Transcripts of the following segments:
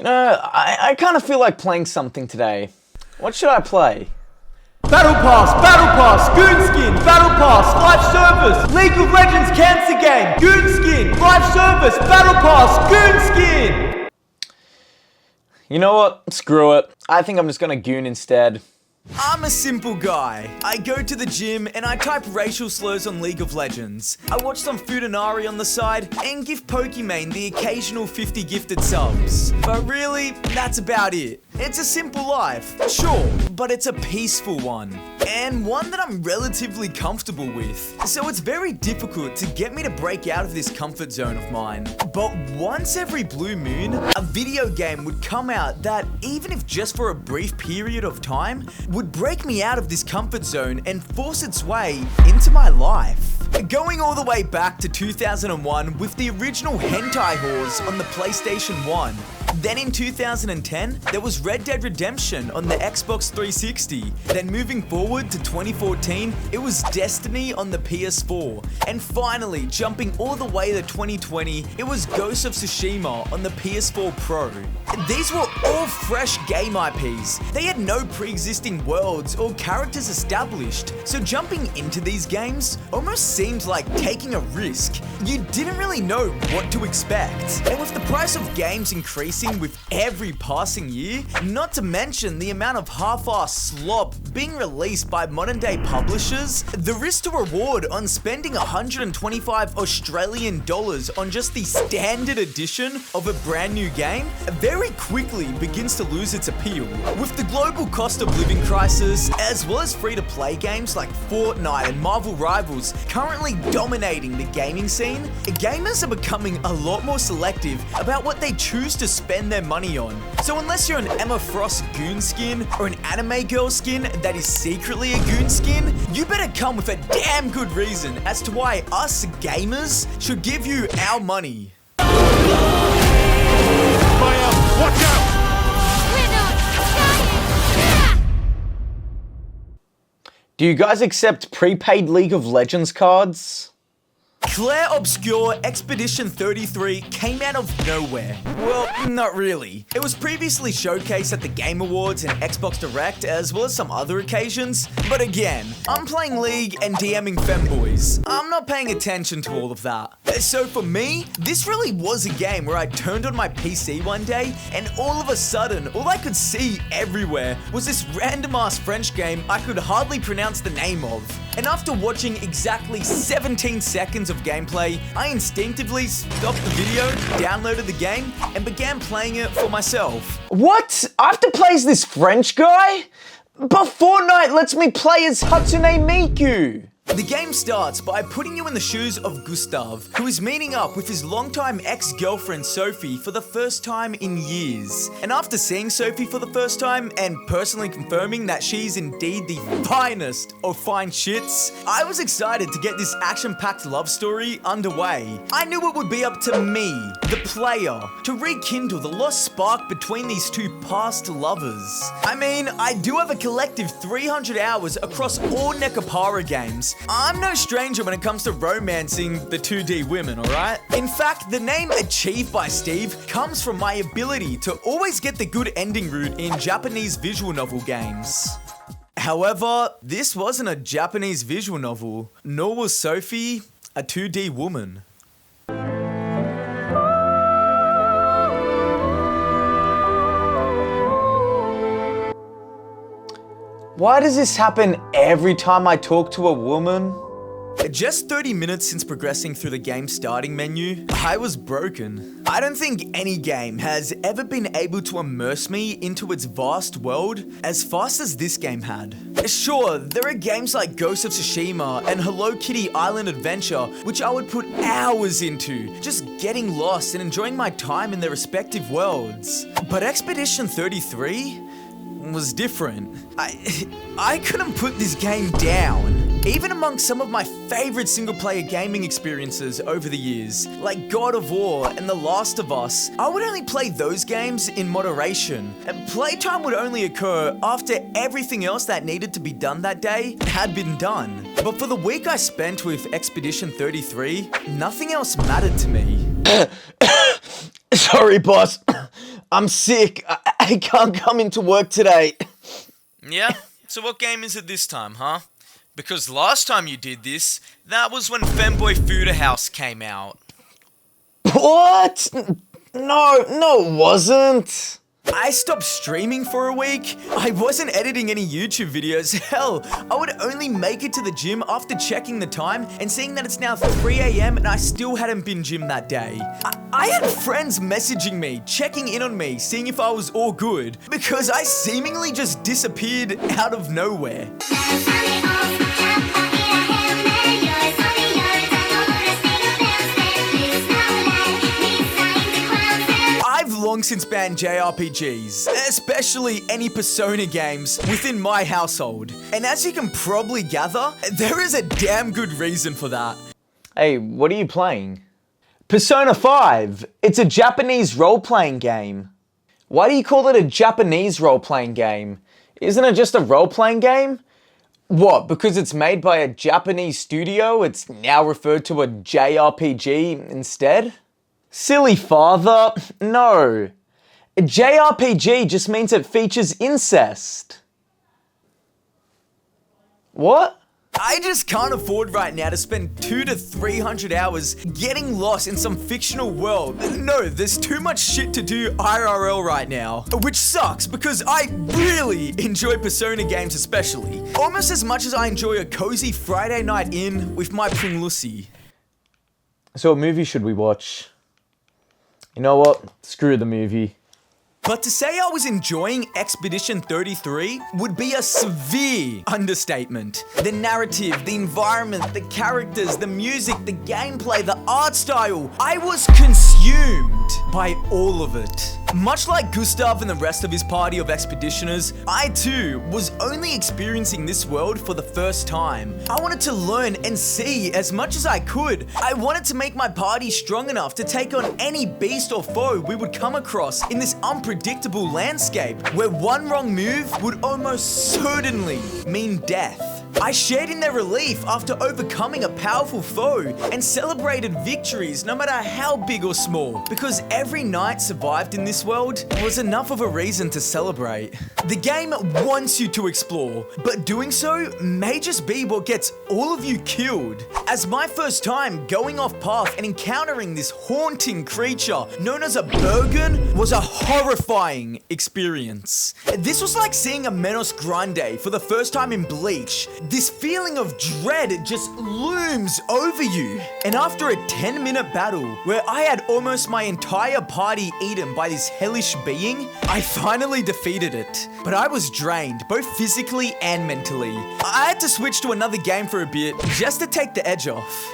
I kind of feel like playing something today. What should I play? Battle Pass, Goon Skin, Battle Pass, Live Service, League of Legends Cancer Game, Goon Skin, Live Service, Battle Pass, Goon Skin! You know what? Screw it. I think I'm just gonna goon instead. I'm a simple guy. I go to the gym and I type racial slurs on League of Legends. I watch some Futanari on the side and give Pokimane the occasional 50 gifted subs. But really, that's about it. It's a simple life, sure, but it's a peaceful one. And one that I'm relatively comfortable with. So it's very difficult to get me to break out of this comfort zone of mine. But once every blue moon, a video game would come out that, even if just for a brief period of time, would break me out of this comfort zone and force its way into my life. Going all the way back to 2001 with the original Hentai Whores on the PlayStation 1. Then in 2010, there was Red Dead Redemption on the Xbox 360. Then moving forward to 2014, it was Destiny on the PS4. And finally, jumping all the way to 2020, it was Ghost of Tsushima on the PS4 Pro. These were all fresh game IPs. They had no pre-existing worlds or characters established, so jumping into these games almost seemed like taking a risk. You didn't really know what to expect. And with the price of games increasing with every passing year, not to mention the amount of half-assed slop being released by modern-day publishers, the risk to reward on spending 125 Australian dollars on just the standard edition of a brand new game very quickly begins to lose its appeal. With the global cost of living crisis, as well as free-to-play games like Fortnite and Marvel Rivals currently dominating the gaming scene, gamers are becoming a lot more selective about what they choose to spend their money on. So unless you're an Emma Frost goon skin or an anime girl skin that is secretly a goon skin, you better come with a damn good reason as to why us gamers should give you our money. Fire! Watch out! Do you guys accept prepaid League of Legends cards? Clair Obscur Expedition 33 came out of nowhere. Well, not really. It was previously showcased at the Game Awards and Xbox Direct, as well as some other occasions. But again, I'm playing League and DMing femboys. I'm not paying attention to all of that. So for me, this really was a game where I turned on my PC one day, and all of a sudden, all I could see everywhere was this random-ass French game I could hardly pronounce the name of. And after watching exactly 17 seconds of gameplay, I instinctively stopped the video, downloaded the game, and began playing it for myself. What? I have to play as this French guy? But Fortnite lets me play as HATSUNE MIKU. The game starts by putting you in the shoes of Gustave, who is meeting up with his longtime ex-girlfriend Sophie for the first time in years. And after seeing Sophie for the first time, and personally confirming that she's indeed the finest of fine shits, I was excited to get this action-packed love story underway. I knew it would be up to me, the player, to rekindle the lost spark between these two past lovers. I mean, I do have a collective 300 hours across all Nekapara games. I'm no stranger when it comes to romancing the 2D women, alright? In fact, the name AchieveBySteve comes from my ability to always get the good ending route in Japanese visual novel games. However, this wasn't a Japanese visual novel, nor was Sophie a 2D woman. Why does this happen every time I talk to a woman? Just 30 minutes since progressing through the game's starting menu, I was broken. I don't think any game has ever been able to immerse me into its vast world as fast as this game had. Sure, there are games like Ghost of Tsushima and Hello Kitty Island Adventure which I would put hours into, just getting lost and enjoying my time in their respective worlds. But Expedition 33 was different. I couldn't put this game down. Even amongst some of my favorite single-player gaming experiences over the years, like God of War and The Last of Us, I would only play those games in moderation, and playtime would only occur after everything else that needed to be done that day had been done. But for the week I spent with Expedition 33, nothing else mattered to me. Sorry, boss. I'm sick. I can't come into work today. Yeah? So what game is it this time, huh? Because last time you did this, that was when Femboy Food House came out. What? No, it wasn't. I stopped streaming for a week. I wasn't editing any YouTube videos. Hell, I would only make it to the gym after checking the time and seeing that it's now 3 AM and I still hadn't been gym that day. I had friends messaging me, checking in on me, seeing if I was all good, because I seemingly just disappeared out of nowhere. I've long since banned JRPGs, especially any Persona games within my household. And as you can probably gather, there is a damn good reason for that. Hey, what are you playing? Persona 5. It's a Japanese role-playing game. Why do you call it a Japanese role-playing game? Isn't it just a role-playing game? What, because it's made by a Japanese studio, it's now referred to a JRPG instead? Silly father, no. A JRPG just means it features incest. What? I just can't afford right now to spend 200 to 300 hours getting lost in some fictional world. No, there's too much shit to do IRL right now. Which sucks because I really enjoy Persona games especially. Almost as much as I enjoy a cozy Friday night in with my Pringlussy. So what movie should we watch? You know what? Screw the movie. But to say I was enjoying Expedition 33 would be a severe understatement. The narrative, the environment, the characters, the music, the gameplay, the art style, I was consumed by all of it. Much like Gustav and the rest of his party of expeditioners, I too was only experiencing this world for the first time. I wanted to learn and see as much as I could. I wanted to make my party strong enough to take on any beast or foe we would come across in this unpredictable landscape, where one wrong move would almost certainly mean death. I shared in their relief after overcoming a powerful foe and celebrated victories no matter how big or small, because every night survived in this world was enough of a reason to celebrate. The game wants you to explore, but doing so may just be what gets all of you killed. As my first time going off path and encountering this haunting creature known as a Bergen was a horrifying experience. This was like seeing a Menos Grande for the first time in Bleach. This feeling of dread just looms over you. And after a 10-minute battle where I had almost my entire party eaten by this hellish being, I finally defeated it. But I was drained, both physically and mentally. I had to switch to another game for a bit just to take the edge off.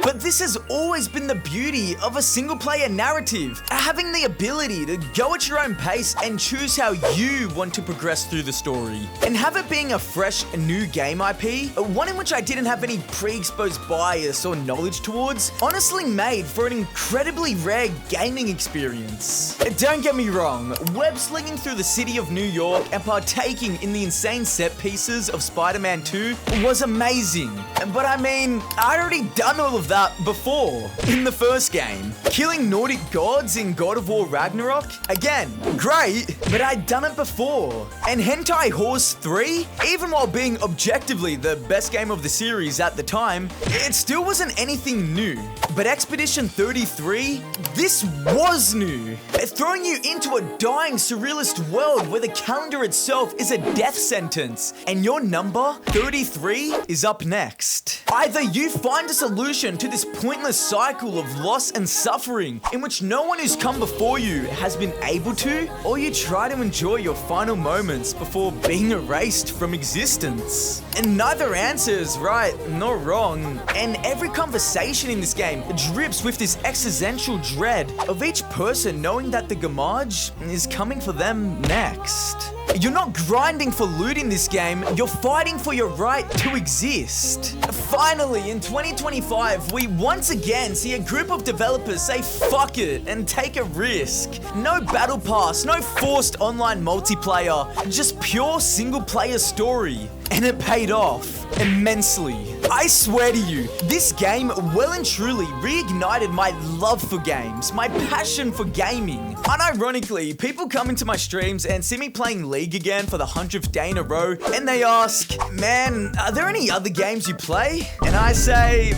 But this has always been the beauty of a single-player narrative, having the ability to go at your own pace and choose how you want to progress through the story. And have it being a fresh, new game IP, one in which I didn't have any pre-exposed bias or knowledge towards, honestly made for an incredibly rare gaming experience. Don't get me wrong, web-slinging through the city of New York and partaking in the insane set pieces of Spider-Man 2 was amazing. But I mean, I'd already done all of that before in the first game. Killing Nordic gods in God of War Ragnarok? Again, great, but I'd done it before. And Hentai Horse 3? Even while being objectively the best game of the series at the time, it still wasn't anything new. But Expedition 33? This was new. Throwing you into a dying surrealist world where the calendar itself is a death sentence, and your number, 33, is up next. Either you find a solution to this pointless cycle of loss and suffering in which no one who's come before you has been able to, or you try to enjoy your final moments before being erased from existence. And neither answer is right nor wrong, and every conversation in this game drips with this existential dread of each person knowing that the GOMMAGE is coming for them next. You're not grinding for loot in this game, you're fighting for your right to exist. Finally, in 2025, we once again see a group of developers say fuck it and take a risk. No battle pass, no forced online multiplayer, just pure single player story. And it paid off immensely. I swear to you, this game well and truly reignited my love for games, my passion for gaming. Unironically, people come into my streams and see me playing League again for the 100th day in a row, and they ask, man, are there any other games you play? And I say,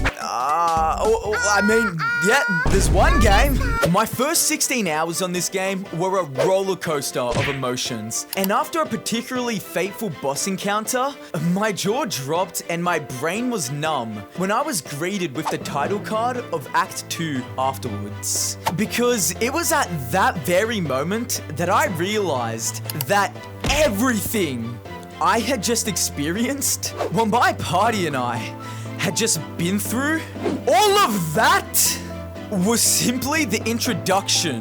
yeah, there's one game. My first 16 hours on this game were a roller coaster of emotions. And after a particularly fateful boss encounter, my jaw dropped and my brain was numb when I was greeted with the title card of Act 2 afterwards. Because it was at that very moment that I realized that everything I had just experienced, well, my party and I had just been through, all of that was simply the introduction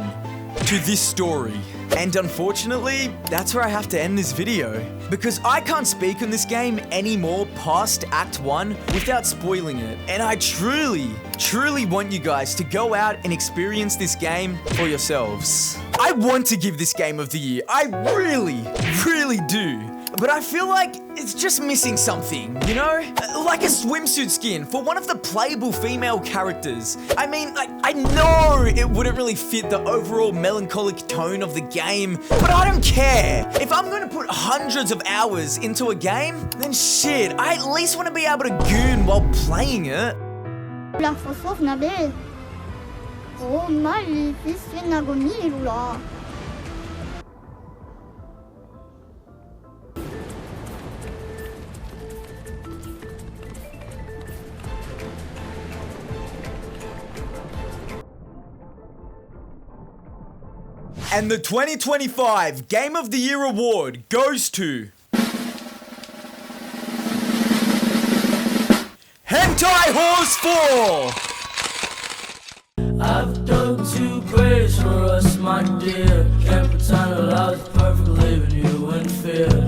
to this story. And unfortunately, that's where I have to end this video, because I can't speak on this game anymore past Act 1 without spoiling it. And I truly want you guys to go out and experience this game for yourselves. I want to give this Game of the Year. I really do. But I feel like it's just missing something, you know? Like a swimsuit skin for one of the playable female characters. I mean, I know it wouldn't really fit the overall melancholic tone of the game, but I don't care. If I'm gonna put hundreds of hours into a game, then shit, I at least want to be able to goon while playing it. And the 2025 Game of the Year award goes to Hentai Horse 4! I've dug 2 graves for us, my dear. Can't pretend that I was perfect, leaving you in fear.